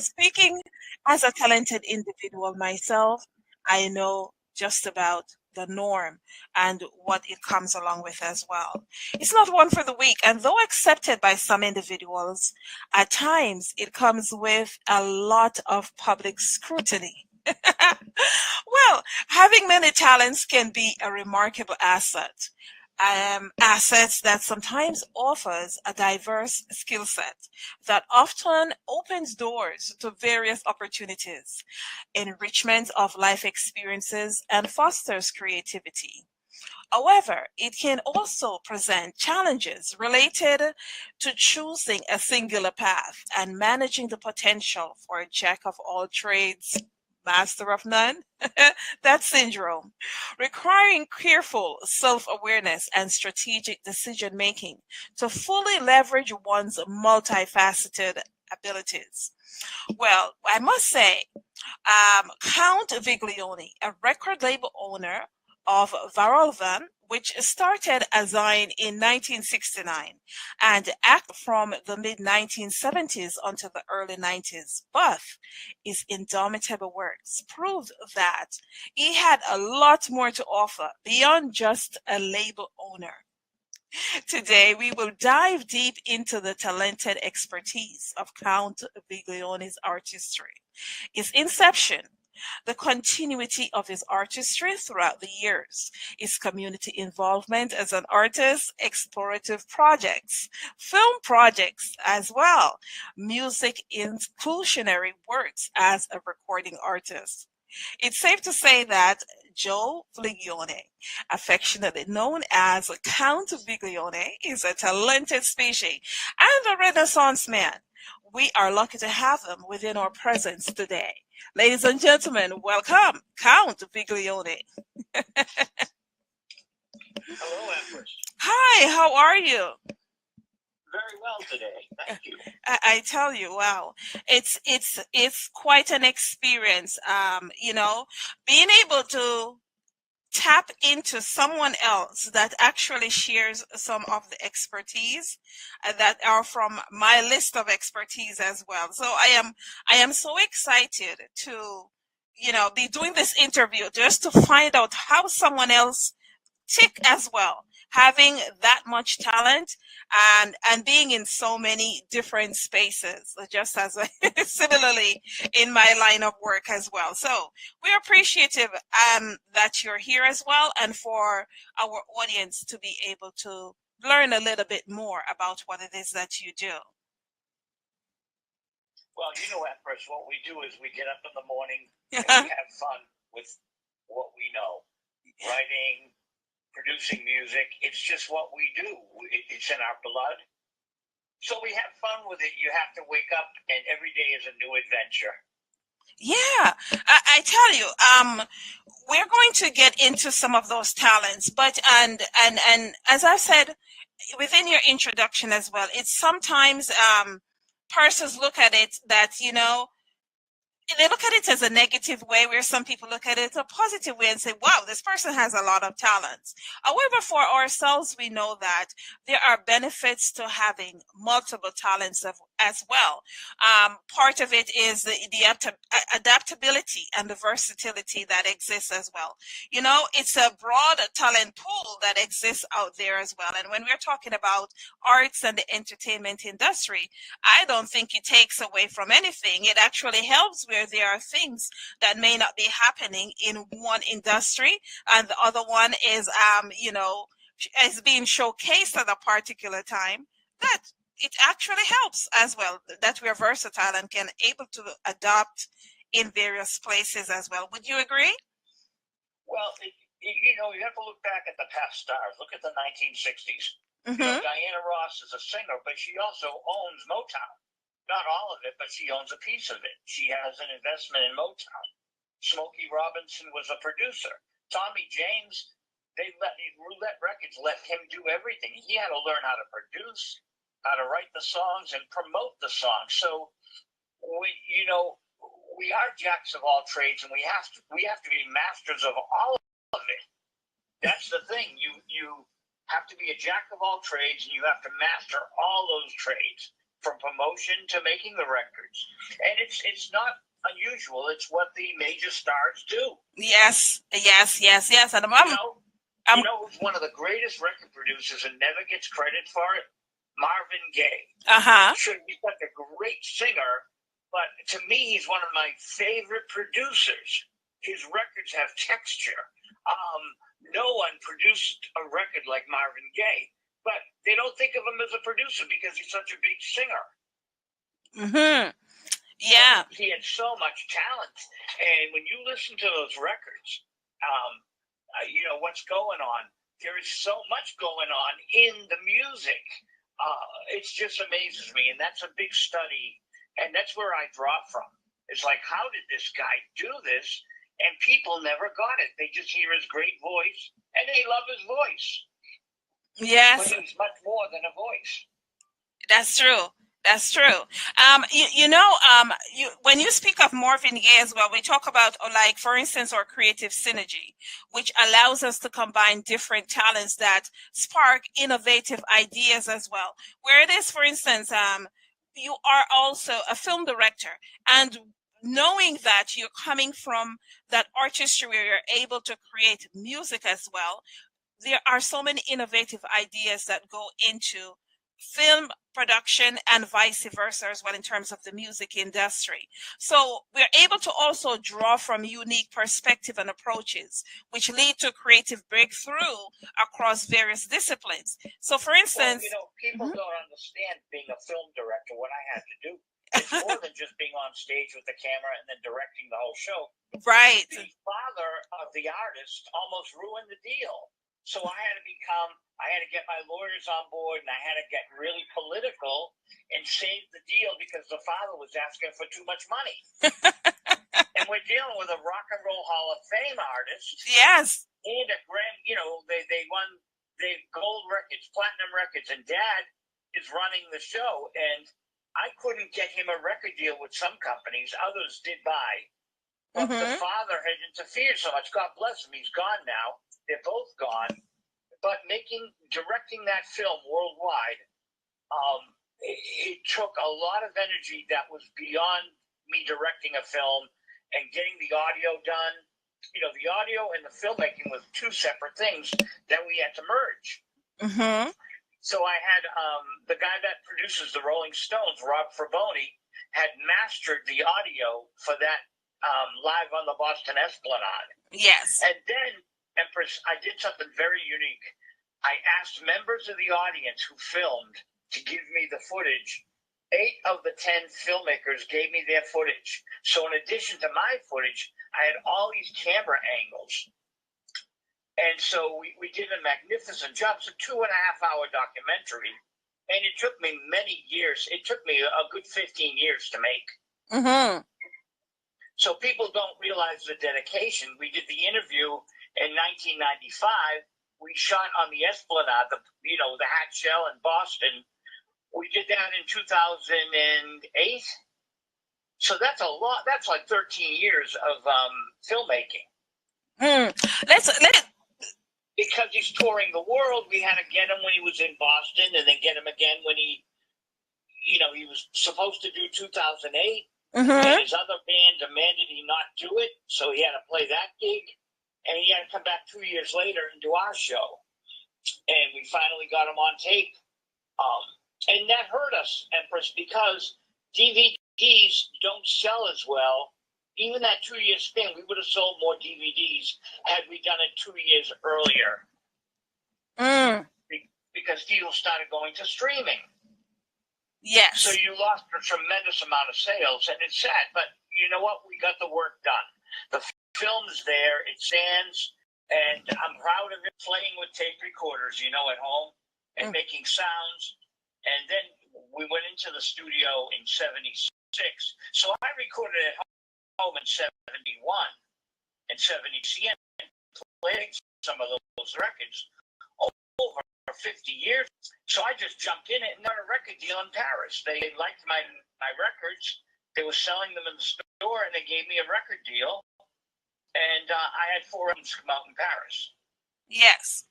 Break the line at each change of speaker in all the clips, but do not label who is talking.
speaking as a talented individual myself, I know just about the norm and what it comes along with as well. It's not one for the weak, and though accepted by some individuals, at times it comes with a lot of public scrutiny. Well, having many talents can be a remarkable asset. Assets that sometimes offers a diverse skill set that often opens doors to various opportunities, enrichment of life experiences, and fosters creativity. However, it can also present challenges related to choosing a singular path and managing the potential for a jack of all trades, master of none. That syndrome, requiring careful self awareness and strategic decision making to fully leverage one's multifaceted abilities. Well, I must say, Count Viglione, a record label owner of Varolvan, which started as Zion in 1969 and acted from the mid 1970s until the early 90s. But his indomitable works proved that he had a lot more to offer beyond just a label owner. Today, we will dive deep into the talented expertise of Count Viglione's artistry, his inception, the continuity of his artistry throughout the years, his community involvement as an artist, explorative projects, film projects as well, music inclusionary works as a recording artist. It's safe to say that Joe Viglione, affectionately known as Count Viglione, is a talented species and a Renaissance man. We are lucky to have him within our presence today. Ladies and gentlemen, welcome, Count Viglione.
Hello, Empress.
Hi, how are you?
Very well today. Thank you.
I tell you, wow, it's quite an experience. Being able to tap into someone else that actually shares some of the expertise that are from my list of expertise as well. So I am so excited to be doing this interview just to find out how someone else tick as well, having that much talent and being in so many different spaces, just as similarly in my line of work as well. So we're appreciative that you're here as well, and for our audience to be able to learn a little bit more about what it is that you do.
Well, Empress, what we do is we get up in the morning and we have fun with what we know. Writing, producing music, it's just what we do. It's in our blood. So we have fun with it. You have to wake up and every day is a new adventure.
Yeah, I tell you, we're going to get into some of those talents, but and as I said within your introduction as well, it's sometimes persons look at it that they look at it as a negative way, where some people look at it a positive way and say, wow, this person has a lot of talents. However, for ourselves, we know that there are benefits to having multiple talents as well. Part of it is the adaptability and the versatility that exists as well. It's a broad talent pool that exists out there as well. And when we're talking about arts and the entertainment industry, I don't think it takes away from anything. It actually helps where there are things that may not be happening in one industry and the other one is is being showcased at a particular time, that it actually helps as well that we're versatile and can able to adapt in various places as well. Would you agree?
Well, you have to look back at the past stars. Look at the 1960s.
Mm-hmm.
Diana Ross is a singer, but she also owns Motown. Not all of it, but she owns a piece of it. She has an investment in Motown. Smokey Robinson was a producer. Tommy James, Roulette Records let him do everything. He had to learn how to produce, how to write the songs, and promote the songs. So we are jacks of all trades, and we have to be masters of all of it. That's the thing. You have to be a jack of all trades, and you have to master all those trades. from promotion to making the records. And it's not unusual. It's what the major stars do.
Yes. And
You know who's one of the greatest record producers and never gets credit for it? Marvin Gaye. Should be such a great singer, but to me, he's one of my favorite producers. His records have texture. No one produced a record like Marvin Gaye, but they don't think of him as a producer because he's such a big singer.
Yeah.
He had so much talent, and when you listen to those records, you know what's going on. There is so much going on in the music. It just amazes me, and that's a big study, and that's where I draw from. It's like, how did this guy do this? And people never got it. They just hear his great voice, and they love his voice.
Yes.
But he's much more than a voice.
That's true. That's true. When you speak of Marvin Gaye as well, we talk about, like, for instance, our creative synergy, which allows us to combine different talents that spark innovative ideas as well. Where it is, for instance, you are also a film director, and knowing that you're coming from that artistry where you're able to create music as well, there are so many innovative ideas that go into film production and vice versa as well in terms of the music industry. So we're able to also draw from unique perspective and approaches, which lead to creative breakthrough across various disciplines. So for instance,
people don't understand being a film director, what I had to do. It's more than just being on stage with the camera and then directing the whole show.
Right.
The father of the artist almost ruined the deal. So I had to get my lawyers on board, and I had to get really political and save the deal because the father was asking for too much money. And we're dealing with a Rock and Roll Hall of Fame artist.
Yes.
And a Grammy, they won the gold records, platinum records, and Dad is running the show. And I couldn't get him a record deal with some companies. Others did buy. But the father had interfered so much. God bless him. He's gone now. They're both gone. But directing that film worldwide, it took a lot of energy that was beyond me directing a film and getting the audio done. The audio and the filmmaking was two separate things that we had to merge. So I had the guy that produces the Rolling Stones, Rob Fraboni, had mastered the audio for that live on the Boston Esplanade.
Yes.
And then, Empress, I did something very unique. I asked members of the audience who filmed to give me the footage. 8 of the 10 filmmakers gave me their footage. So in addition to my footage, I had all these camera angles. And so we did a magnificent job. It's a 2.5-hour documentary. And it took me many years. It took me a good 15 years to make. So people don't realize the dedication. We did the interview in 1995. We shot on the Esplanade, the Hat Shell in Boston. We did that in 2008. So that's a lot. That's like 13 years of filmmaking. Because he's touring the world, we had to get him when he was in Boston, and then get him again when he was supposed to do 2008. And his other band demanded he not do it, so he had to play that gig. And he had to come back 2 years later and do our show. And we finally got him on tape. And that hurt us, Empress, because DVDs don't sell as well. Even that 2-year span, we would have sold more DVDs had we done it 2 years earlier. Because people started going to streaming.
Yes.
So you lost a tremendous amount of sales, and it's sad. But you know what? We got the work done. The film's there. It stands. And I'm proud of it, playing with tape recorders, at home, and making sounds. And then we went into the studio in 76. So I recorded at home in 71 and 70. And played some of those records over 50 years. So I just jumped in it and got a record deal in Paris. They liked my records. They were selling them in the store, and they gave me a record deal. And I had 4 albums come out in Paris.
Yes.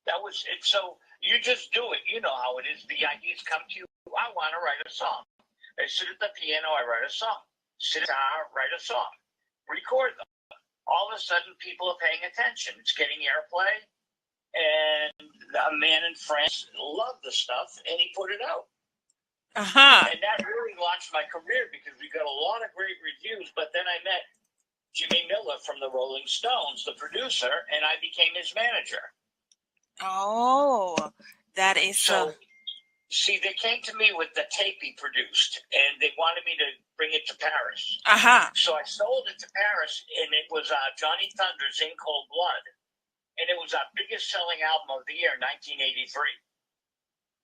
That was it. So you just do it. You know how it is. The ideas come to you. I I want to write a song. I sit at the piano, I write a song. Sit down, write a song. Record them. All of a sudden, people are paying attention. It's getting airplay. And a man in France loved the stuff, and he put it out.
Uh-huh.
And that really launched my career because we got a lot of great reviews. But then I met Jimmy Miller from the Rolling Stones, the producer, and I became his manager.
Oh, that is
so. See, they came to me with the tape he produced, and they wanted me to bring it to Paris.
Uh-huh.
So I sold it to Paris, and it was Johnny Thunder's In Cold Blood. And it was our biggest selling album of the year, 1983.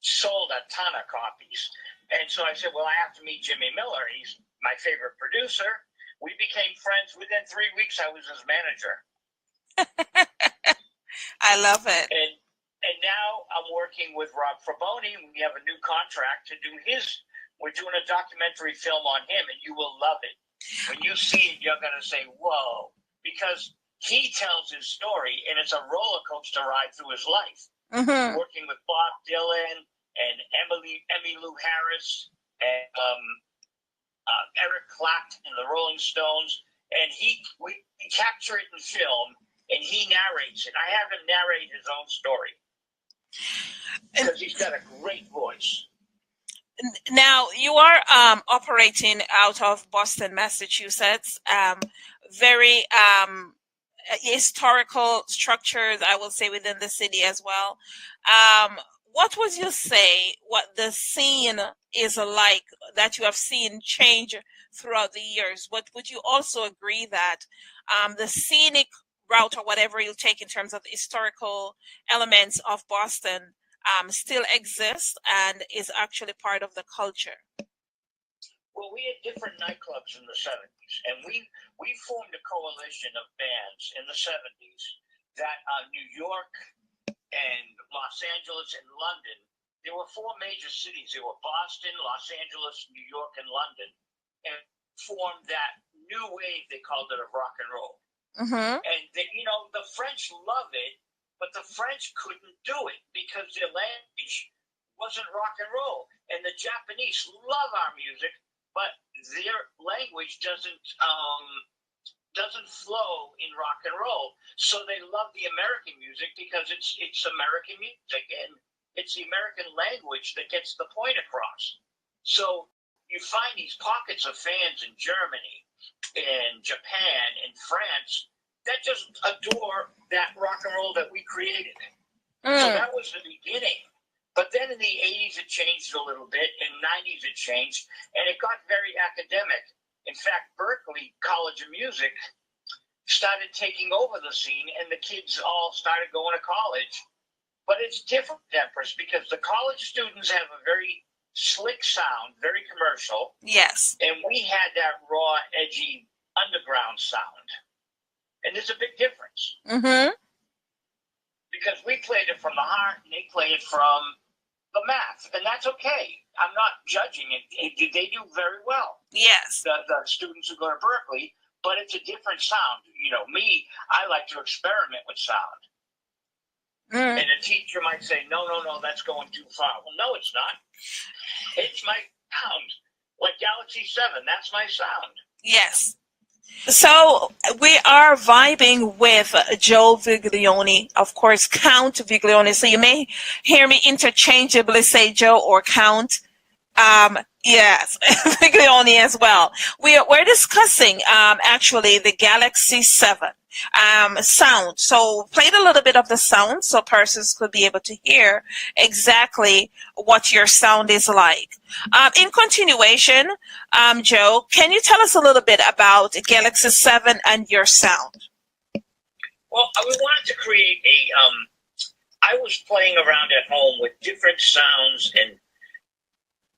Sold a ton of copies. And so I said, well, I have to meet Jimmy Miller. He's my favorite producer. We became friends. Within 3 weeks, I was his manager.
I love it.
And now I'm working with Rob Fraboni. We have a new contract to do we're doing a documentary film on him, and you will love it. When you see it, you're going to say, whoa, because he tells his story, and it's a roller coaster ride through his life.
Mm-hmm.
Working with Bob Dylan and Emmylou Harris and Eric Clapton and the Rolling Stones. And we capture it in film, and he narrates it. I have him narrate his own story. Because he's got a great voice.
Now, you are operating out of Boston, Massachusetts. Very historical structures, I will say, within the city as well. What would you say what the scene is like that you have seen change throughout the years? What would you also agree that the scenic route or whatever you take in terms of the historical elements of Boston still exists and is actually part of the culture?
Well, we had different nightclubs in the 70s, and we formed a coalition of bands in the 70s that New York and Los Angeles and London, there were 4 major cities. There were Boston, Los Angeles, New York, and London, and formed that new wave, they called it, of rock and roll.
Mm-hmm.
And the French love it, but the French couldn't do it because their language wasn't rock and roll. And the Japanese love our music, but their language doesn't flow in rock and roll. So they love the American music because it's American music, and it's the American language that gets the point across. So you find these pockets of fans in Germany, in Japan, in France, that just adore that rock and roll that we created. So that was the beginning. But then in the 80s, it changed a little bit. In the 90s, it changed. And it got very academic. In fact, Berkeley College of Music started taking over the scene, and the kids all started going to college. But it's different, Empress, because the college students have a very slick sound, very commercial.
Yes. And
we had that raw, edgy, underground sound. And there's a big difference.
Mm-hmm.
Because we played it from the heart, and they play it from the math. And that's okay. I'm not judging it. They do very well.
Yes.
The students who go to Berkeley, but it's a different sound. Me, I like to experiment with sound. And a teacher might say, no, that's going too far. Well, no, it's not. It's my sound. Like Galaxy 7, that's my sound.
Yes. So we are vibing with Joe Viglione, of course, Count Viglione. So you may hear me interchangeably say Joe or Count. Yes, Viglione as well. We're discussing actually the Galaxy 7 sound. So played a little bit of the sound so persons could be able to hear exactly what your sound is like. In continuation, Joe, can you tell us a little bit about Galaxy 7 and your sound?
Well, we wanted to create I was playing around at home with different sounds and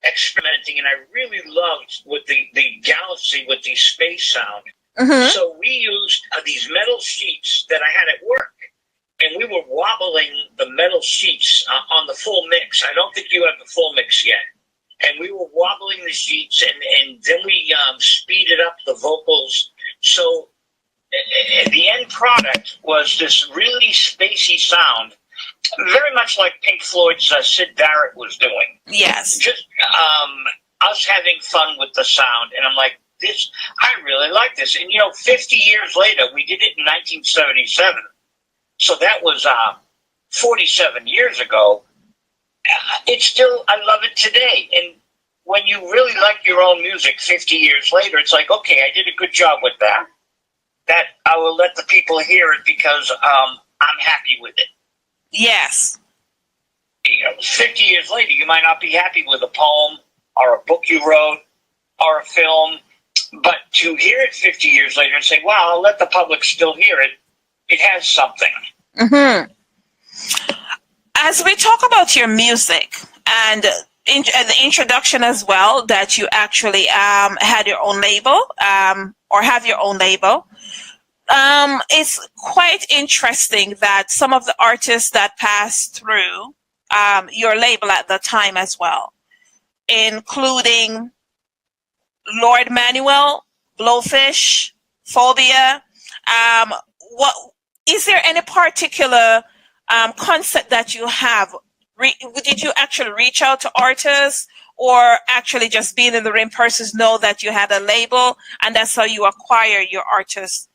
experimenting, and I really loved with the Galaxy with the space sound. Mm-hmm. So we used these metal sheets that I had at work, and we were wobbling the metal sheets on the full mix. I don't think you have the full mix yet. And we were wobbling the sheets, and then we speeded up the vocals. So the end product was this really spacey sound very much like Pink Floyd's Sid Barrett was doing.
Yes.
Just us having fun with the sound. And I'm like, I really like this. And, 50 years later, we did it in 1977. So that was 47 years ago. It's still, I love it today. And when you really like your own music 50 years later, it's like, okay, I did a good job with that. That I will let the people hear it because I'm happy with it.
Yes.
50 years later, you might not be happy with a poem or a book you wrote or a film, but to hear it 50 years later and say, wow, I'll let the public still hear it, it has something.
Mm-hmm. As we talk about your music and the introduction as well, that you actually had your own label or have your own label, it's quite interesting that some of the artists that passed through your label at the time as well, including Lord Manuel, Blowfish, Phobia. What is there any particular concept that you have? Did you actually reach out to artists, or actually just being in the ring, persons know that you had a label and that's how you acquire your artists?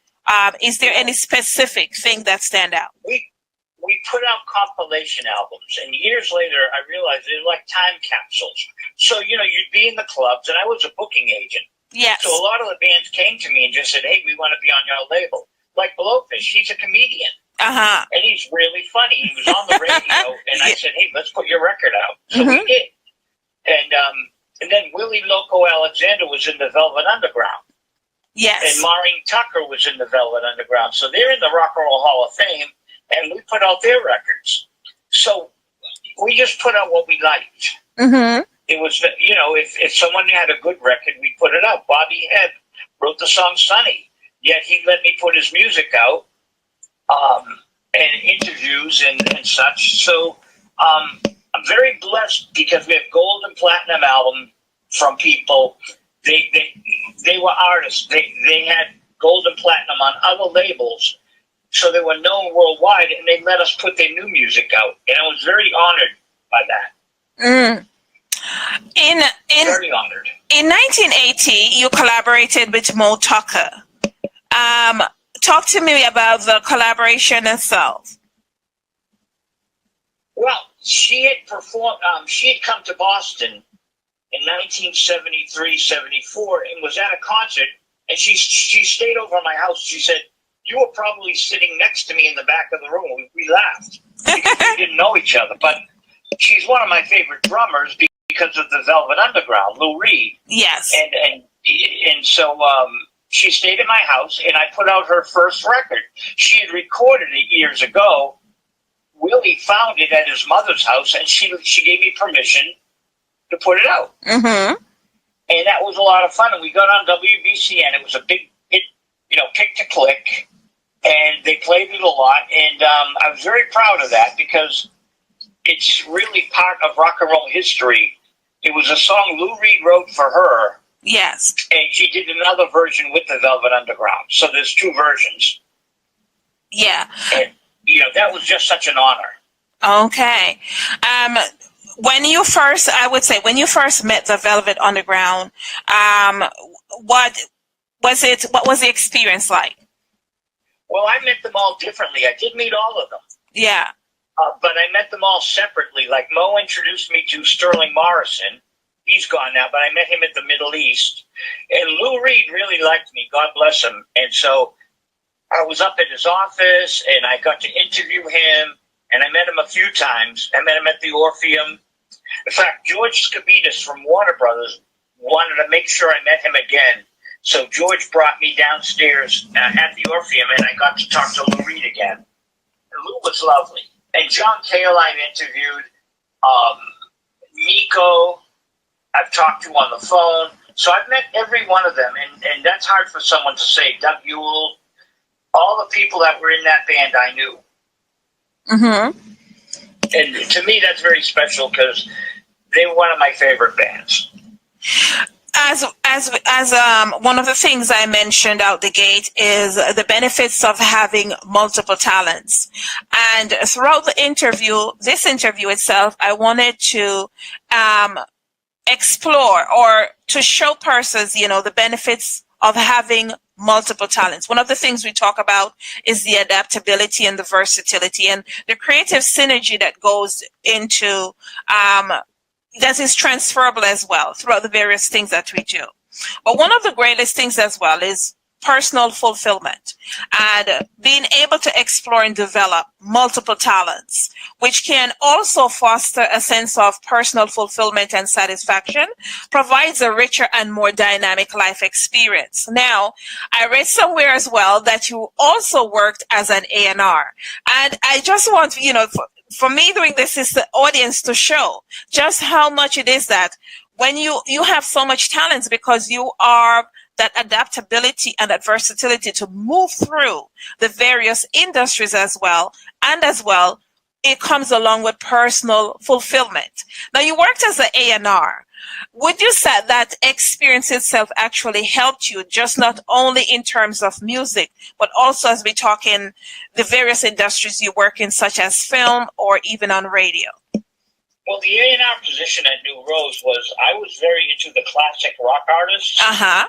Is there any specific thing that stand out?
We put out compilation albums, and years later I realized they're like time capsules. So, you'd be in the clubs, and I was a booking agent.
Yes.
So a lot of the bands came to me and just said, hey, we want to be on your label. Like Blowfish, he's a comedian.
Uh-huh.
And he's really funny. He was on the radio, and I said, hey, let's put your record out. So we did. And then Willie Loco Alexander was in the Velvet Underground.
Yes.
And Maureen Tucker was in the Velvet Underground. So they're in the Rock and Roll Hall of Fame, and we put out their records. So we just put out what we liked.
Mm-hmm.
It was, if someone had a good record, we put it out. Bobby Hebb wrote the song Sunny, yet he let me put his music out and interviews and such. So I'm very blessed because we have gold and platinum album from people. They were artists. They had gold and platinum on other labels, so they were known worldwide, and they let us put their new music out. And I was very honored by that. Very honored.
In 1980, you collaborated with Mo Tucker. Talk to me about the collaboration itself.
Well, she had performed. She had come to Boston in 1973, 74, and was at a concert. And she stayed over at my house. She said, "You were probably sitting next to me in the back of the room." We laughed because we didn't know each other. But she's one of my favorite drummers because of the Velvet Underground, Lou Reed.
Yes.
And so she stayed at my house, and I put out her first record. She had recorded it years ago. Willie found it at his mother's house, and she gave me permission to put it out.
Mm-hmm.
And that was a lot of fun. And we got on WBC, and it was a big hit, pick to click. And they played it a lot. And I was very proud of that because it's really part of rock and roll history. It was a song Lou Reed wrote for her.
Yes.
And she did another version with the Velvet Underground. So there's two versions.
Yeah.
And, that was just such an honor.
Okay. When you first met the Velvet Underground, what was the experience like?
Well, I met them all differently. I did meet all of them.
Yeah.
But I met them all separately. Like Mo introduced me to Sterling Morrison. He's gone now, but I met him at the Middle East. And Lou Reed really liked me. God bless him. And so I was up at his office, and I got to interview him, and I met him a few times. I met him at the Orpheum. In fact, George Skavitas from Warner Brothers wanted to make sure I met him again. So George brought me downstairs at the Orpheum, and I got to talk to Lou Reed again. And Lou was lovely. And John Cale I've interviewed. Nico, I've talked to on the phone. So I've met every one of them, and that's hard for someone to say. Doug Yule, all the people that were in that band I knew.
Mm-hmm.
And to me, that's very special because they were one of my favorite bands.
as one of the things I mentioned out the gate is the benefits of having multiple talents. And throughout this interview itself, I wanted to explore or to show persons, the benefits of having multiple talents. One of the things we talk about is the adaptability and the versatility and the creative synergy that goes into that is transferable as well throughout the various things that we do. But one of the greatest things as well is personal fulfillment and being able to explore and develop multiple talents, which can also foster a sense of personal fulfillment and satisfaction, provides a richer and more dynamic life experience. Now, I read somewhere as well that you also worked as an A&R, and I just want, for me doing this is the audience to show just how much it is that when you have so much talent because you are that adaptability and that versatility to move through the various industries as well. And as well, it comes along with personal fulfillment. Now, you worked as an A&R. Would you say that experience itself actually helped you, just not only in terms of music, but also as we talk in the various industries you work in, such as film or even on radio?
Well, the A&R position at New Rose was, I was very into the classic rock artists.
Uh-huh.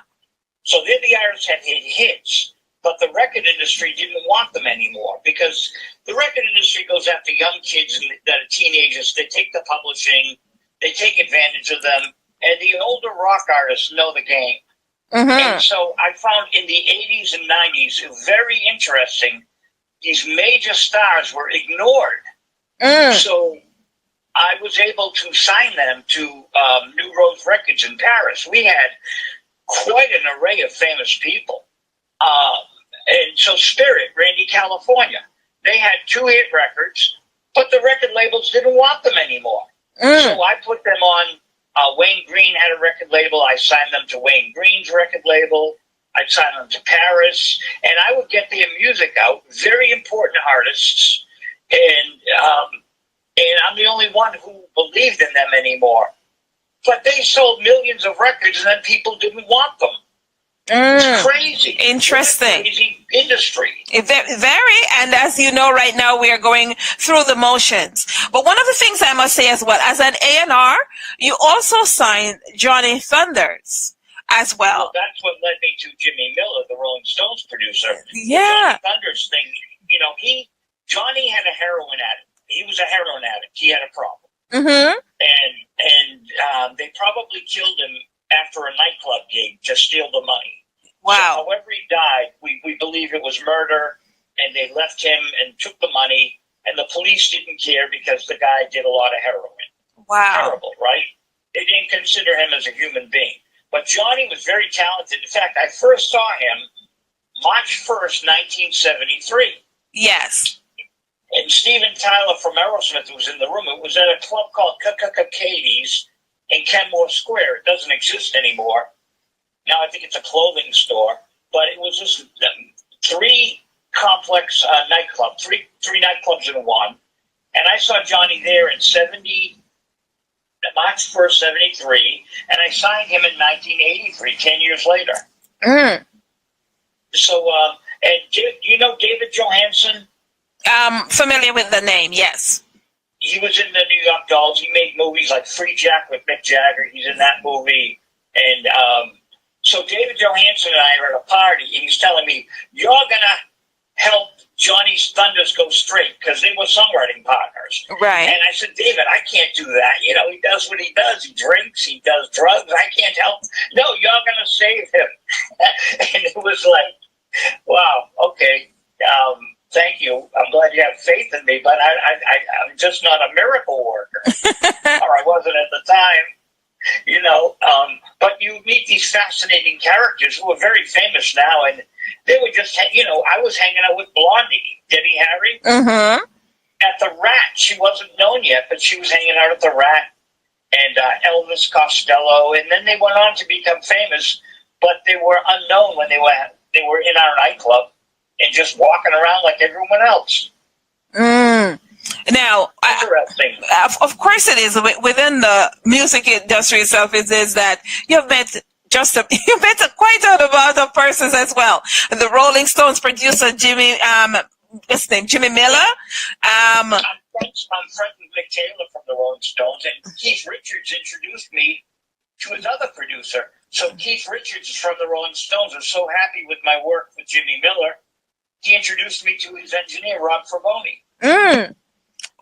So they're the artists that had hits, but the record industry didn't want them anymore because the record industry goes after young kids that are teenagers. They take the publishing, they take advantage of them, and the older rock artists know the game. Mm-hmm. And so I found in the 80s and 90s, very interesting, these major stars were ignored. So I was able to sign them to New Rose Records in Paris. We had quite an array of famous people. And so Spirit, Randy California, they had 2 hit records, but the record labels didn't want them anymore. So I put them on, Wayne Green had a record label. I signed them to Wayne Green's record label. I'd sign them to Paris, and I would get their music out, very important artists, and I'm the only one who believed in them anymore. But they sold millions of records, and then people didn't want them. It's crazy.
Interesting.
It's a crazy industry.
Very, and as you know, right now we are going through the motions. But one of the things I must say as well, as an A&R, you also signed Johnny Thunders as well.
That's what led me to Jimmy Miller, the Rolling Stones producer.
Yeah.
The Johnny Thunders thing, Johnny had a heroin addict. He was a heroin addict. He had a problem.
Mm-hmm.
And they probably killed him after a nightclub gig to steal the money.
Wow.
So however he died, we believe it was murder, and they left him and took the money, and the police didn't care because the guy did a lot of heroin.
Wow.
Terrible, right? They didn't consider him as a human being. But Johnny was very talented. In fact, I first saw him March 1st, 1973.
Yes.
And Steven Tyler from Aerosmith was in the room. It was at a club called Katie's in Kenmore Square. It doesn't exist anymore. Now I think it's a clothing store. But it was just 3 complex nightclubs, three nightclubs in one. And I saw Johnny there in March 1st, 73. And I signed him in 1983, 10 years later. So, and do you know David Johansen?
Familiar with the name, yes.
He was in the New York Dolls. He made movies like Free Jack with Mick Jagger. He's in that movie. And so David Johansen and I were at a party, and he's telling me, you're going to help Johnny's Thunders go straight, because they were songwriting partners.
Right.
And I said, David, I can't do that. He does what he does. He drinks. He does drugs. I can't help. No, you're going to save him. And it was like, wow, okay. Thank you. I'm glad you have faith in me, but I'm just not a miracle worker. Or I wasn't at the time, But you meet these fascinating characters who are very famous now, and they were just, I was hanging out with Blondie, Debbie Harry, at the Rat. She wasn't known yet, but she was hanging out at the Rat, and Elvis Costello, and then they went on to become famous, but they were unknown when they were in our nightclub and just walking around like everyone else.
Now,
interesting.
Of course it is. Within the music industry itself, it is that you have met You met quite an amount of persons as well. The Rolling Stones producer what's his name, Jimmy Miller.
I'm friends with Mick Taylor from the Rolling Stones, and Keith Richards introduced me to his other producer. So Keith Richards from the Rolling Stones was so happy with my work with Jimmy Miller, he introduced me to his engineer, Rob Fraboni.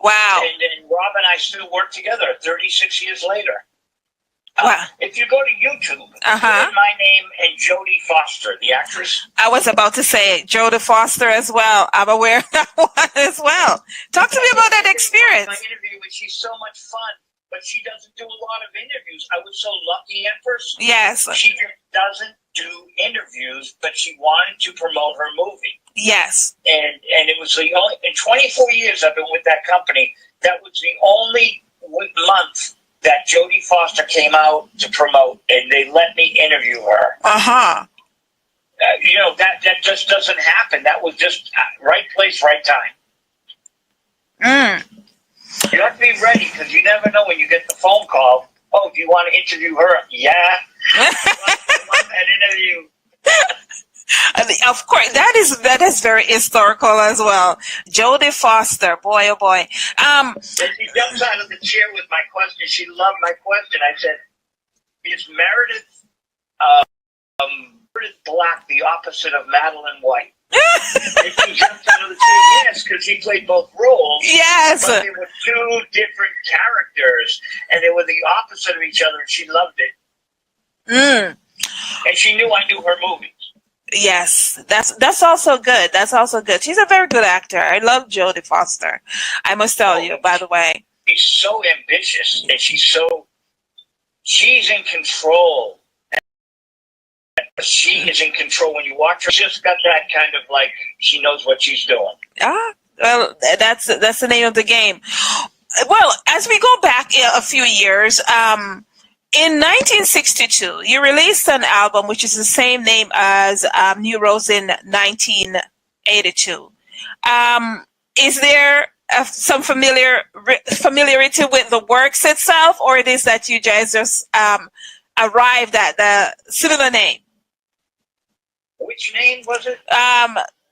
Wow.
And Rob and I still work together 36 years later.
Wow.
If you go to YouTube, put in my name and Jodie Foster, the actress.
I was about to say Jodie Foster as well. I'm aware of that one as well. Talk to me about that experience.
My interview, and she's so much fun, but she doesn't do a lot of interviews. I was so lucky, Empress.
Yes.
She just doesn't do interviews, but she wanted to promote her movie.
Yes.
And it was the only, in 24 years I've been with that company, that was the only month that Jodie Foster came out to promote, and they let me interview her. You know, that just doesn't happen. That was just right place, right time. You have to be ready, because you never know when you get the phone call. Oh, do you want to interview her? Yeah. I want that interview.
Of course, that is very historical as well. Jodie Foster, boy, oh boy.
And she jumps out of the chair with my question. She loved my question. I said, "Is Meredith Black the opposite of Madeline White?" And she jumps out of the chair. Yes, because she played both roles.
Yes,
but they were two different characters, and they were the opposite of each other. And she loved it. And she knew I knew her movies.
Yes, that's also good. That's also good. She's a very good actor. I love Jodie Foster. I must tell you, by the way.
She's so ambitious, and she's in control. She is in control. When you watch her, she's just got that kind of like, she knows what she's doing.
Well, that's the name of the game. Well, as we go back a few years, in 1962, you released an album which is the same name as New Rose in 1982. Is there some familiarity with the works itself, or it is that you guys just arrived at the similar name?
Which name was it?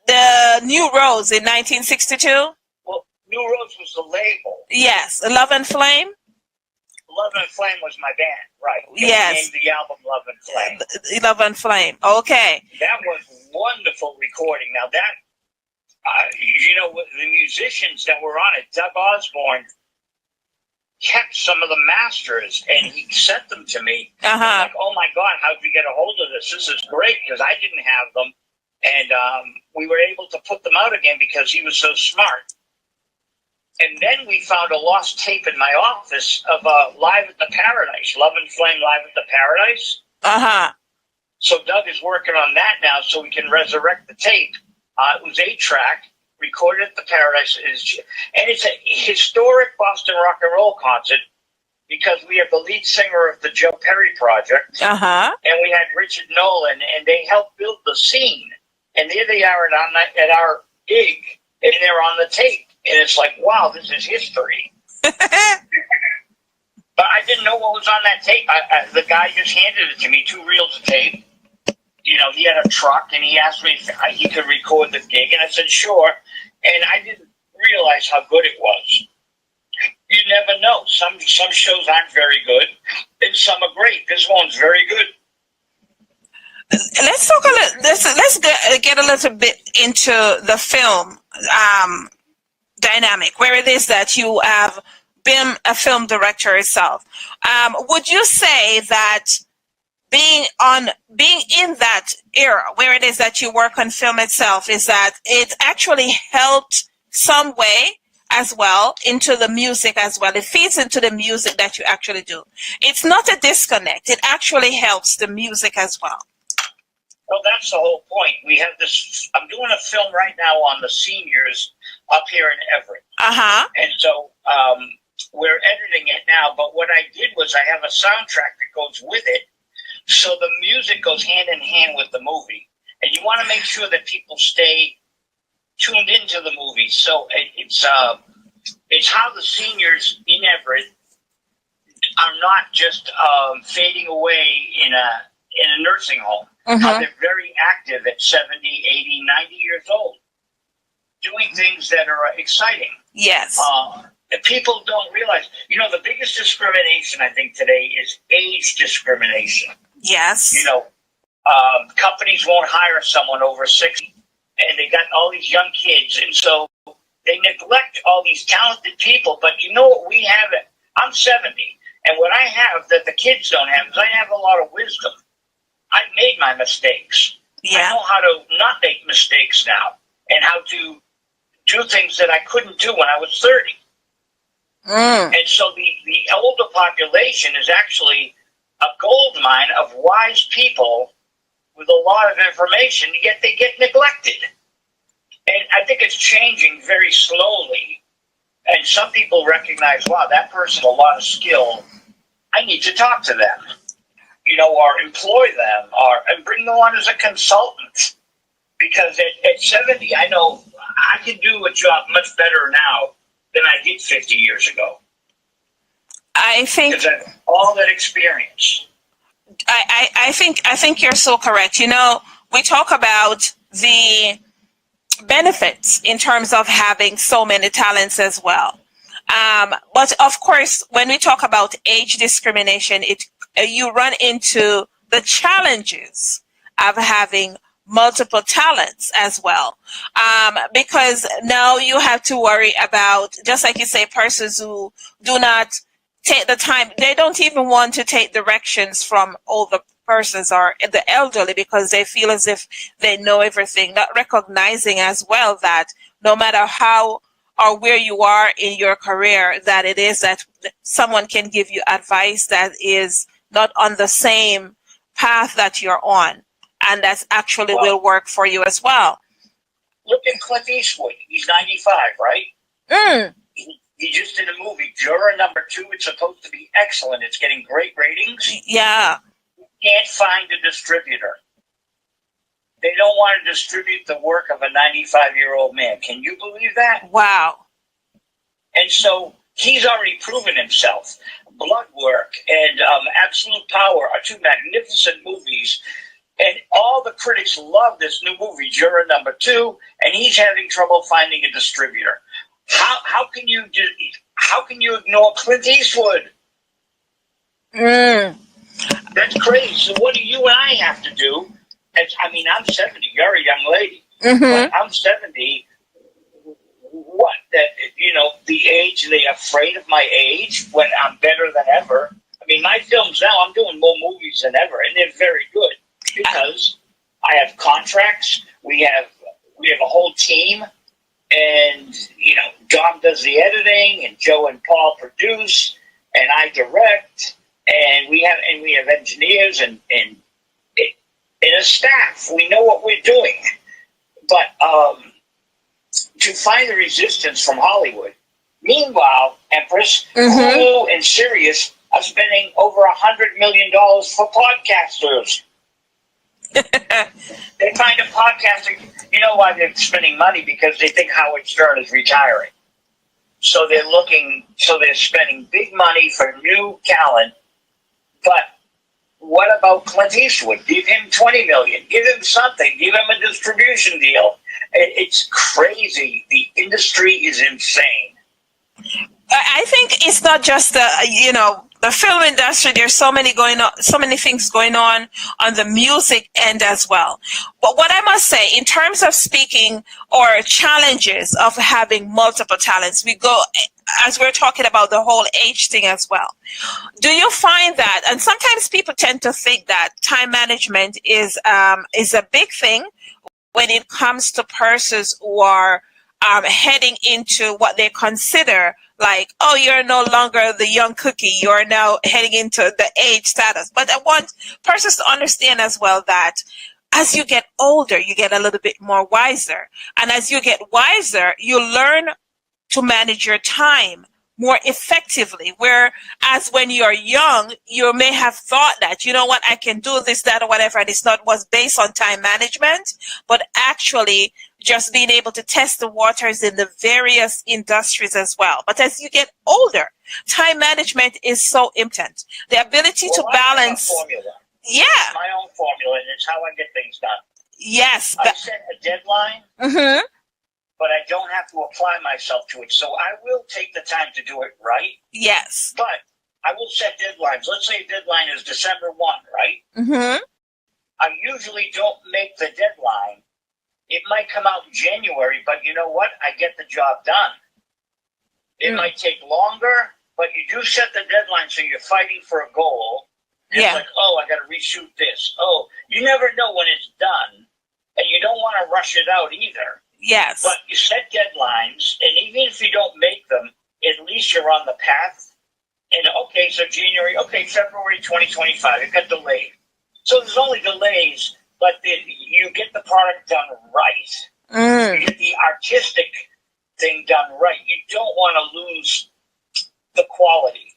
The New Rose in 1962.
Well, New Rose was the label.
Yes, Love and Flame.
Love and Flame was my band, right?
Yes.
They named the album Love and Flame.
Love and Flame. Okay.
That was wonderful recording. Now that, you know, the musicians that were on it, Doug Osborne kept some of the masters, and he sent them to me. I'm like, oh my God, how'd you get a hold of this? This is great, because I didn't have them. And we were able to put them out again because he was so smart. And then we found a lost tape in my office of Live at the Paradise, Love and Flame Live at the Paradise. So Doug is working on that now so we can resurrect the tape. It was 8-track, recorded at the Paradise. And it's a historic Boston rock and roll concert because we have the lead singer of the Joe Perry Project. And we had Richard Nolan, and they helped build the scene. And there they are at our gig, and they're on the tape. And it's like, wow, this is history. But I didn't know what was on that tape. The guy just handed it to me, 2 reels of tape. You know, he had a truck, and he asked me if he could record the gig. And I said, sure. And I didn't realize how good it was. You never know. Some shows aren't very good, and some are great. This one's very good.
Let's talk let's get a little bit into the film dynamic, where it is that you have been a film director itself. Would you say that being in that era, where it is that you work on film itself, is that it actually helped some way as well into the music as well? It feeds into the music that you actually do. It's not a disconnect. It actually helps the music as well.
Well, that's the whole point. We have this, I'm doing a film right now on the seniors up here in Everett. And so we're editing it now, but what I did was I have a soundtrack that goes with it, so the music goes hand in hand with the movie. And you want to make sure that people stay tuned into the movie. So it's how the seniors in Everett are not just fading away in in a nursing home, how they're very active at 70, 80, 90 years old, doing things that are exciting.
Yes.
People don't realize, the biggest discrimination, I think, today is age discrimination.
Yes.
Companies won't hire someone over 60, and they got all these young kids, and so they neglect all these talented people. But you know what we have? I'm 70, and what I have that the kids don't have is I have a lot of wisdom. I've made my mistakes.
Yeah.
I know how to not make mistakes now, and how to do things that I couldn't do when I was 30. And so the older population is actually a gold mine of wise people with a lot of information, yet they get neglected. And I think it's changing very slowly. And some people recognize, wow, that person has a lot of skill. I need to talk to them, or employ them, and bring them on as a consultant. Because at 70, I know I can do a job much better now than I did 50 years ago.
I think
because I have all that experience.
I think you're so correct. We talk about the benefits in terms of having so many talents as well. But of course, when we talk about age discrimination, you run into the challenges of having multiple talents as well, because now you have to worry about, just like you say, persons who do not take the time. They don't even want to take directions from older persons or the elderly because they feel as if they know everything, not recognizing as well that no matter how or where you are in your career, that it is that someone can give you advice that is not on the same path that you're on, and that actually will work for you as well.
Look at Clint Eastwood. He's 95, right? He just did a movie, Juror Number 2. It's supposed to be excellent. It's getting great ratings.
Yeah.
You can't find a distributor. They don't want to distribute the work of a 95-year-old man. Can you believe that?
Wow.
And so he's already proven himself. Blood Work and Absolute Power are two magnificent movies. And all the critics love this new movie, Juror Number 2, and he's having trouble finding a distributor. How can you ignore Clint Eastwood? That's crazy. So what do you and I have to do? I'm 70. You're a young lady. But I'm 70. What? That, the age, they're afraid of my age when I'm better than ever. My films now, I'm doing more movies than ever, and they're very good because I have contracts. We have a whole team. And, Dom does the editing, and Joe and Paul produce, and I direct, and we have engineers and a staff. We know what we're doing. But to find the resistance from Hollywood, meanwhile, Empress, Hulu and Sirius are spending over $100 million for podcasters. They find a podcaster. You know why they're spending money? Because they think Howard Stern is retiring. So they're spending big money for new talent. But what about Clint Eastwood? Give him $20 million. Give him something. Give him a distribution deal. It's crazy. The industry is insane.
I think it's not just the film industry. There's so many things going on the music end as well. But what I must say, in terms of speaking or challenges of having multiple talents, we go, as we're talking about the whole age thing as well. Do you find that, and sometimes people tend to think that time management is a big thing when it comes to persons who are heading into what they consider like, oh, you're no longer the young cookie. You're now heading into the age status. But I want persons to understand as well that as you get older, you get a little bit more wiser. And as you get wiser, you learn to manage your time more effectively. Whereas when you're young, you may have thought that, you know what, I can do this, that, or whatever, and was based on time management, but actually just being able to test the waters in the various industries as well. But as you get older, time management is so important. The ability to balance. Yeah.
It's my own formula, and it's how I get things done.
Yes.
I set a deadline,
Mm-hmm.
but I don't have to apply myself to it. So I will take the time to do it right.
Yes.
But I will set deadlines. Let's say a deadline is December 1, right?
Mm-hmm.
I usually don't make the deadline. It might come out in January, but you know what? I get the job done. It might take longer, but you do set the deadline, so you're fighting for a goal. It's like, oh, I got to reshoot this. Oh, you never know when it's done, and you don't want to rush it out either.
Yes.
But you set deadlines, and even if you don't make them, at least you're on the path. And okay, so January, okay, February 2025, it got delayed. So there's only delays, but you get the product done right. You get the artistic thing done right. You don't want to lose the quality.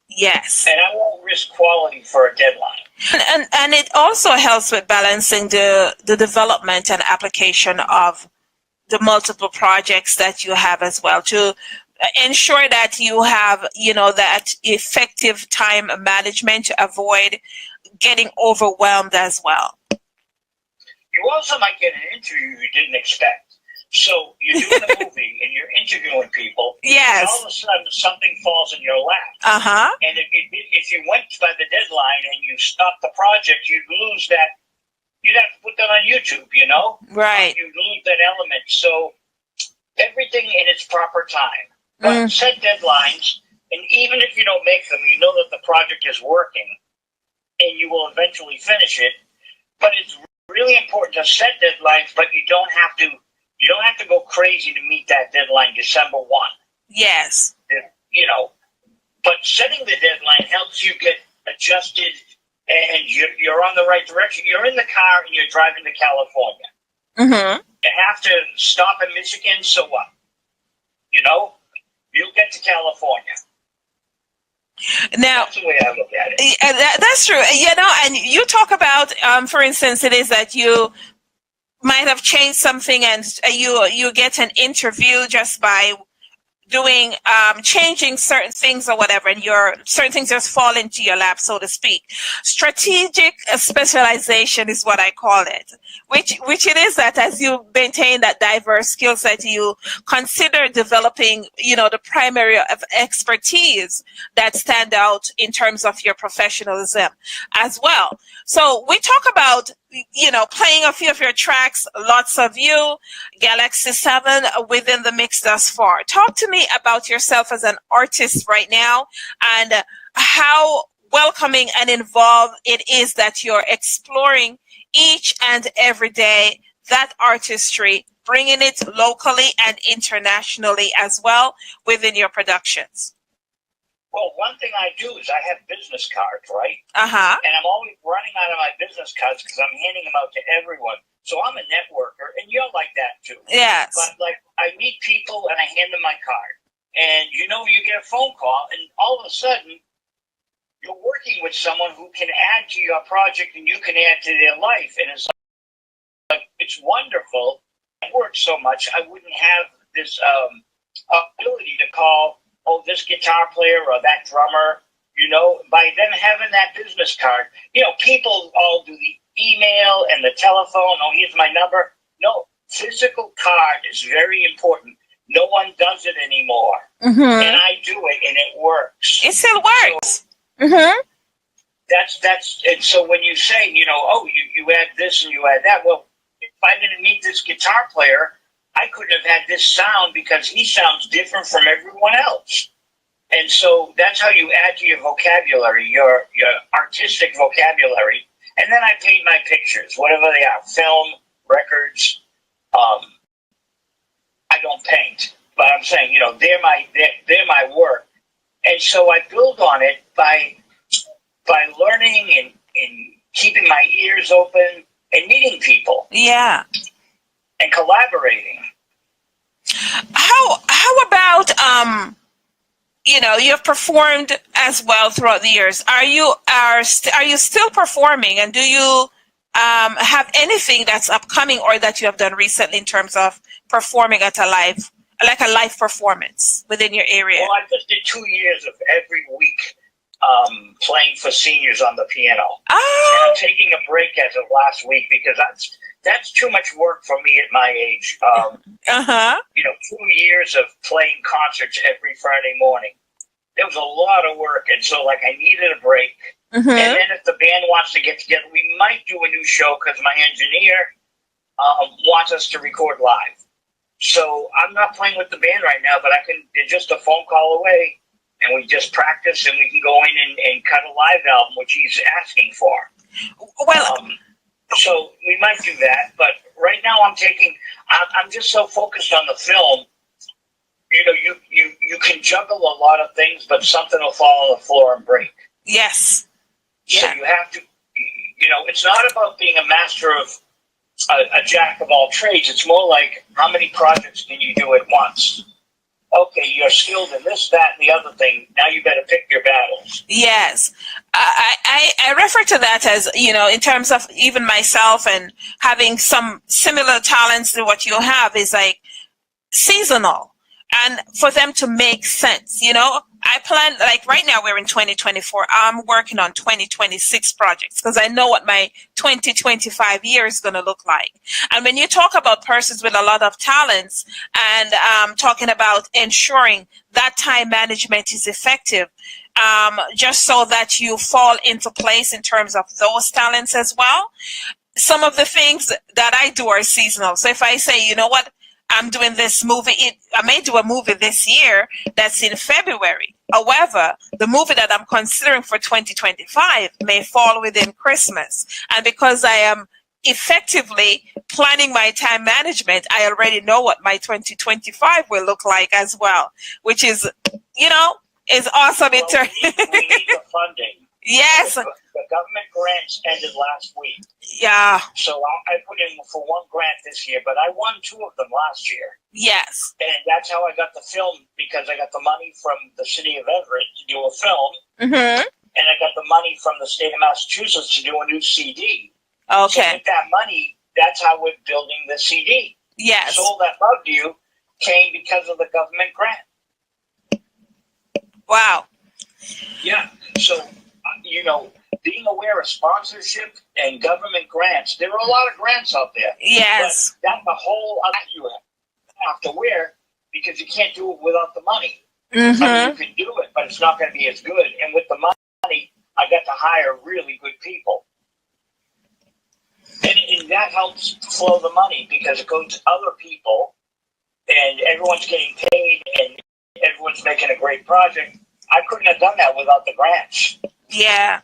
Yes.
And I won't risk quality for a deadline.
And it also helps with balancing the development and application of the multiple projects that you have as well, to ensure that you have, that effective time management to avoid getting overwhelmed as well.
You also might get an interview you didn't expect. So you're doing a movie and you're interviewing people.
Yes.
And all of a sudden something falls in your lap.
Uh-huh.
And if you went by the deadline and you stopped the project, you'd lose that. You'd have to put that on YouTube,
Right.
You'd lose that element. So everything in its proper time. But set deadlines, and even if you don't make them, you know that the project is working and you will eventually finish it. But it's really important to set deadlines, but you don't have to go crazy to meet that deadline December 1.
Yes.
But setting the deadline helps you get adjusted, and you're on the right direction. You're in the car and you're driving to California.
Mm-hmm.
You have to stop in Michigan, so what? You'll get to California.
Now,
that's the way I look at it.
That's true. And you talk about, for instance, it is that you might have changed something and you get an interview just by doing changing certain things or whatever, and certain things just fall into your lap, so to speak. Strategic specialization is what I call it, which it is that as you maintain that diverse skill set, you consider developing the primary of expertise that stand out in terms of your professionalism as well. So we talk about playing a few of your tracks, Lots of You, Galaxy 7 within the mix thus far. Talk to me about yourself as an artist right now, and how welcoming and involved it is that you're exploring each and every day that artistry, bringing it locally and internationally as well within your productions.
Well, one thing I do is I have business cards, right?
Uh-huh.
And I'm always running out of my business cards because I'm handing them out to everyone. So I'm a networker, and you're like that too.
Yes.
But I meet people and I hand them my card. And you get a phone call, and all of a sudden you're working with someone who can add to your project and you can add to their life. And it's wonderful. It works so much. I wouldn't have this ability to call, this guitar player or that drummer, by them having that business card. People all do the email and the telephone. Oh, here's my number. No, physical card is very important. No one does it anymore. Mm-hmm. And I do it, and it works.
It still works.
So, mm-hmm. That's and so when you say, you add this and you add that, well, if I didn't meet this guitar player, I couldn't have had this sound because he sounds different from everyone else. And so that's how you add to your vocabulary, your artistic vocabulary. And then I paint my pictures, whatever they are, film, records. I don't paint, but I'm saying, they're my work. And so I build on it by learning and keeping my ears open and meeting people.
Yeah.
And collaborating.
How about you've performed as well throughout the years. Are you still performing, and do you have anything that's upcoming or that you have done recently in terms of performing at a live performance within your area?
Well, I just did 2 years of every week playing for seniors on the piano.
Oh.
And I'm taking a break as of last week because that's too much work for me at my age. 2 years of playing concerts every Friday morning. It was a lot of work, and so I needed a break. And then if the band wants to get together, we might do a new show because my engineer wants us to record live. So I'm not playing with the band right now, but they're just a phone call away, and we just practice, and we can go in and cut a live album, which he's asking for.
Well,
so we might do that, but right now I'm just so focused on the film. You can juggle a lot of things, but something will fall on the floor and break.
Yes.
So you have to, it's not about being a master of a jack of all trades. It's more like how many projects can you do at once? Okay, you're skilled in this, that, and the other thing. Now you better pick your battles.
Yes. I refer to that as, in terms of even myself and having some similar talents to what you have is seasonal. And for them to make sense, I plan, right now we're in 2024. I'm working on 2026 projects because I know what my 2025 year is going to look like. And when you talk about persons with a lot of talents and talking about ensuring that time management is effective, just so that you fall into place in terms of those talents as well. Some of the things that I do are seasonal. So if I say, you know what, I'm doing this movie. I may do a movie this year that's in February. However, the movie that I'm considering for 2025 may fall within Christmas. And because I am effectively planning my time management, I already know what my 2025 will look like as well, which is, is awesome.
We need the funding.
Yes.
The government grants ended last week.
Yeah.
So I put in for one grant this year, but I won 2 of them last year.
Yes.
And that's how I got the film, because I got the money from the city of Everett to do a film.
Mm-hmm.
And I got the money from the state of Massachusetts to do a new CD.
Okay.
So with that money, that's how we're building the CD.
Yes.
Soul That Loved You came because of the government grant.
Wow.
Yeah. So, being aware of sponsorship and government grants, there are a lot of grants out there.
Yes.
But that's the whole you have to wear because you can't do it without the money.
Mm-hmm.
I mean, you can do it, but it's not going to be as good. And with the money, I got to hire really good people. And that helps flow the money because it goes to other people and everyone's getting paid and everyone's making a great project. I couldn't have done that without the grants.
Yeah.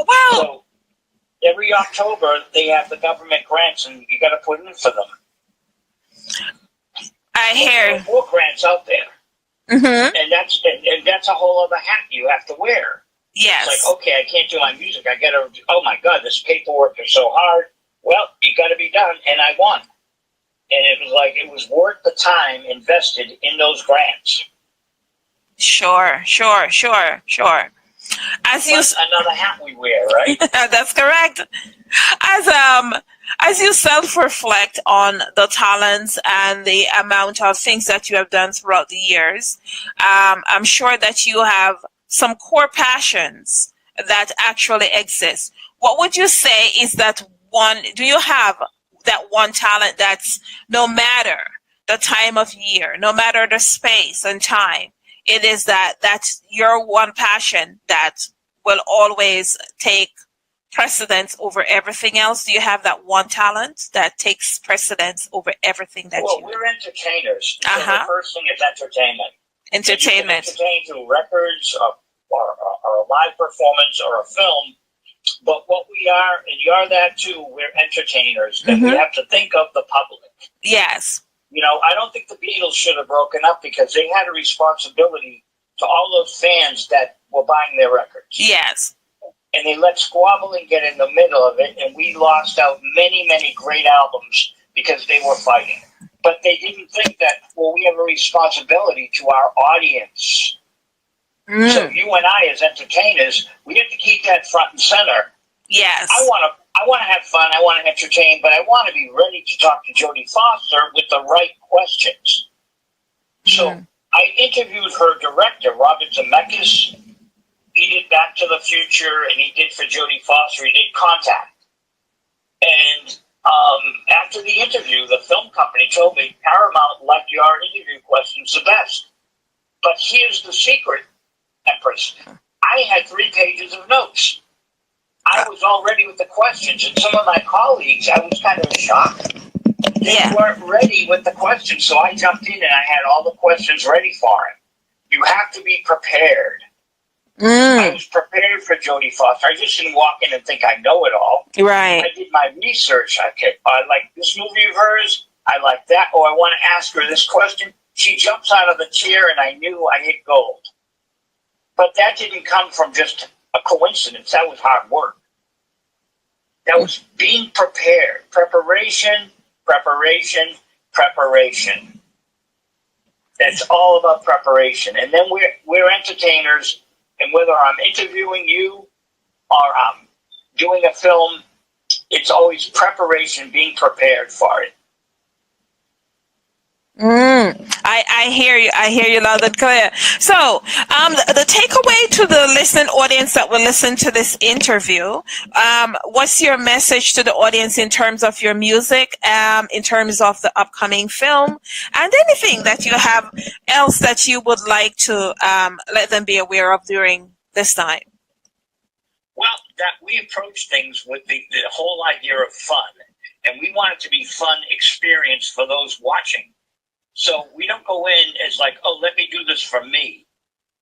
Well,
so every October they have the government grants, and you got to put in for them.
I hear
there are more grants out there, and that's a whole other hat you have to wear.
Yes.
It's like, okay, I can't do my music. I got to. Oh my God, this paperwork is so hard. Well, you got to be done, and I won. And it was worth the time invested in those grants.
Sure. As you
another hat we wear, right?
That's correct. As you self-reflect on the talents and the amount of things that you have done throughout the years, I'm sure that you have some core passions that actually exist. What would you say is that one? Do you have that one talent that's no matter the time of year, no matter the space and time? It is that's your one passion that will always take precedence over everything else. Do you have that one talent that takes precedence over everything that you do?
Well, we're entertainers. So the first thing is entertainment.
Entertainment.
You can entertain through records or a live performance or a film. But what we are, and you are that too, we're entertainers. And we have to think of the public.
Yes.
I don't think the Beatles should have broken up because they had a responsibility to all those fans that were buying their records.
Yes.
And they let squabbling get in the middle of it, and we lost out many, many great albums because they were fighting. But they didn't think that, we have a responsibility to our audience. So you and I, as entertainers, we have to keep that front and center.
Yes.
I want to have fun. I want to entertain, but I want to be ready to talk to Jodie Foster with the right questions. So I interviewed her director, Robert Zemeckis, He did Back to the Future, and he did for Jodie Foster. He did Contact. And after the interview, the film company told me Paramount liked your interview questions the best. But here's the secret, Empress. I had 3 pages of notes. I was all ready with the questions, and some of my colleagues, I was kind of shocked. They weren't ready with the questions, so I jumped in and I had all the questions ready for him. You have to be prepared. I was prepared for Jodie Foster. I just didn't walk in and think I know it all.
Right.
I did my research. I like this movie of hers. I like that. Oh, I want to ask her this question. She jumps out of the chair, and I knew I hit gold. But that didn't come from just a coincidence. That was hard work. That was being prepared. Preparation, preparation, preparation. That's all about preparation. And then we're entertainers, and whether I'm interviewing you or I'm doing a film, it's always preparation, being prepared for it.
I hear you. I hear you loud and clear. So, the takeaway to the listening audience that will listen to this interview, what's your message to the audience in terms of your music, in terms of the upcoming film, and anything that you have else that you would like to let them be aware of during this time?
Well, that we approach things with the whole idea of fun, and we want it to be fun experience for those watching. So we don't go in as like, oh, let me do this for me.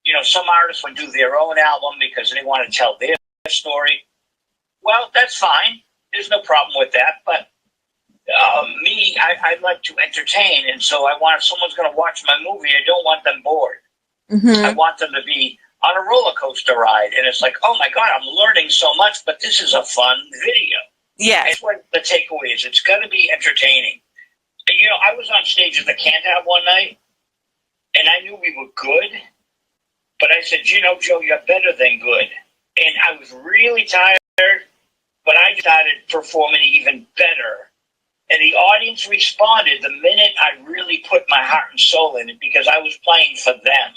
You know, some artists would do their own album because they want to tell their story. Well, that's fine. There's no problem with that. But me, I like to entertain. And so I want, if someone's going to watch my movie, I don't want them bored. I want them to be on a roller coaster ride. And it's like, oh, my God, I'm learning so much, but this is a fun video.
Yeah.
That's what the takeaway is. It's got to be entertaining. You know, I was on stage at the Cantab one night, and I knew we were good, but I said, you know, Joe, you're better than good. And I was really tired, but I started performing even better. And the audience responded the minute I really put my heart and soul in it because I was playing for them.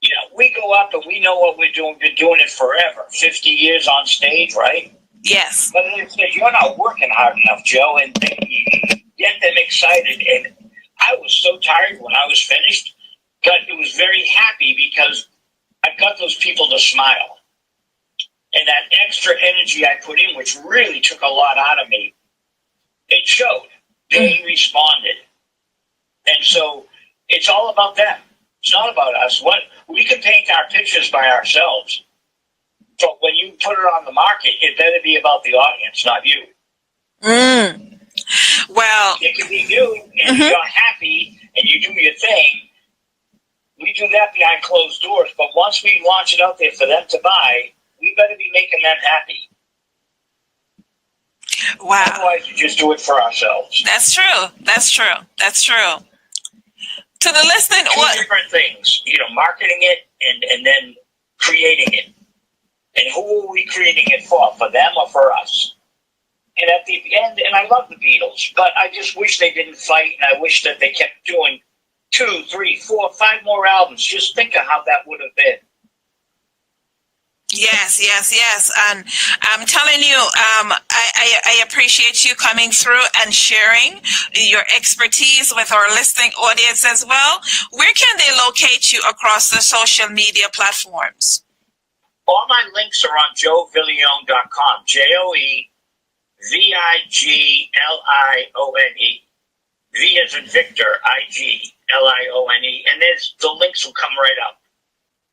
You know, we go up and we know what we're doing. We've been doing it forever, 50 years on stage, right?
Yes.
But they said, you're not working hard enough, Joe, and get them excited. And I was so tired when I was finished, but it was very happy because I got those people to smile. And that extra energy I put in, which really took a lot out of me, it showed. They responded. And so it's all about them. It's not about us. What we can paint our pictures by ourselves. But when you put it on the market, it better be about the audience, not you.
Well,
it can be you, and you're happy, and you do your thing. We do that behind closed doors. But once we launch it out there for them to buy, we better be making them happy.
Wow.
Otherwise, you just do it for ourselves.
That's true. That's true. That's true. To the listening,
two different things. You know, marketing it and then creating it. And who are we creating it for? For them or for us? And at the end, and I love the Beatles, but I just wish they didn't fight, and I wish that they kept doing 2, 3, 4, 5 more albums. Just think of how that would have been.
Yes, yes, yes. And I'm telling you, I appreciate you coming through and sharing your expertise with our listening audience as well. Where can they locate you across the social media platforms?
All my links are on joeviglione.com. JoeViglione. V as in Victor, Iglione. And the links will come right up.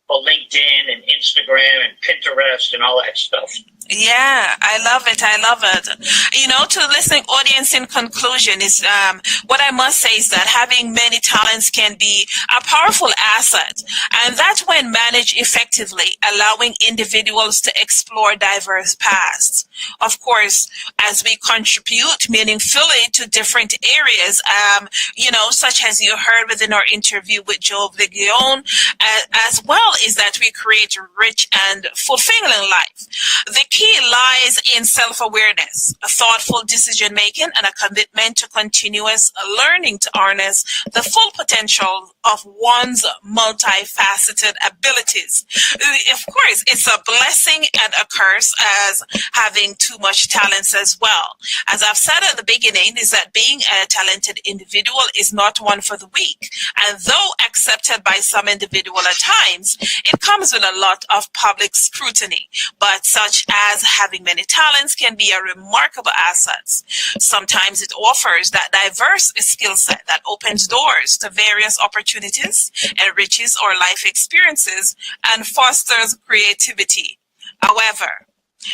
For LinkedIn and Instagram and Pinterest and all that stuff.
Yeah, I love it. I love it. You know, to the listening audience, in conclusion, is what I must say is that having many talents can be a powerful asset, and that when managed effectively, allowing individuals to explore diverse paths. Of course, as we contribute meaningfully to different areas, you know, such as you heard within our interview with Joe Viglione, as well is that we create a rich and fulfilling life. The key key lies in self-awareness, a thoughtful decision-making, and a commitment to continuous learning to harness the full potential of one's multifaceted abilities. Of course, it's a blessing and a curse as having too much talents as well. As I've said at the beginning, is that being a talented individual is not one for the weak. And though accepted by some individual at times, it comes with a lot of public scrutiny. But such as having many talents can be a remarkable asset. Sometimes it offers that diverse skill set that opens doors to various opportunities, enriches our life experiences, and fosters creativity. However,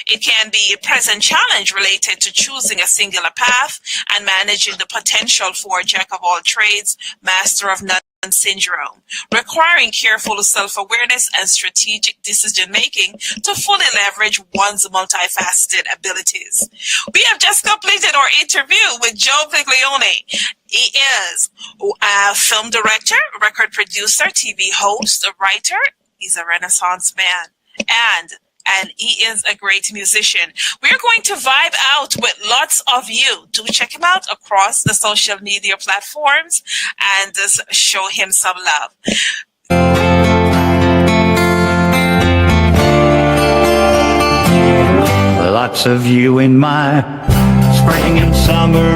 it can be a present challenge related to choosing a singular path and managing the potential for jack of all trades, master of none syndrome, requiring careful self-awareness and strategic decision-making to fully leverage one's multifaceted abilities. We have just completed our interview with Joe Viglione. He is a film director, record producer, TV host, a writer. He's a Renaissance man, and he is a great musician. We're going to vibe out with lots of you. Do check him out across the social media platforms and just show him some love.
Lots of you in my spring and summer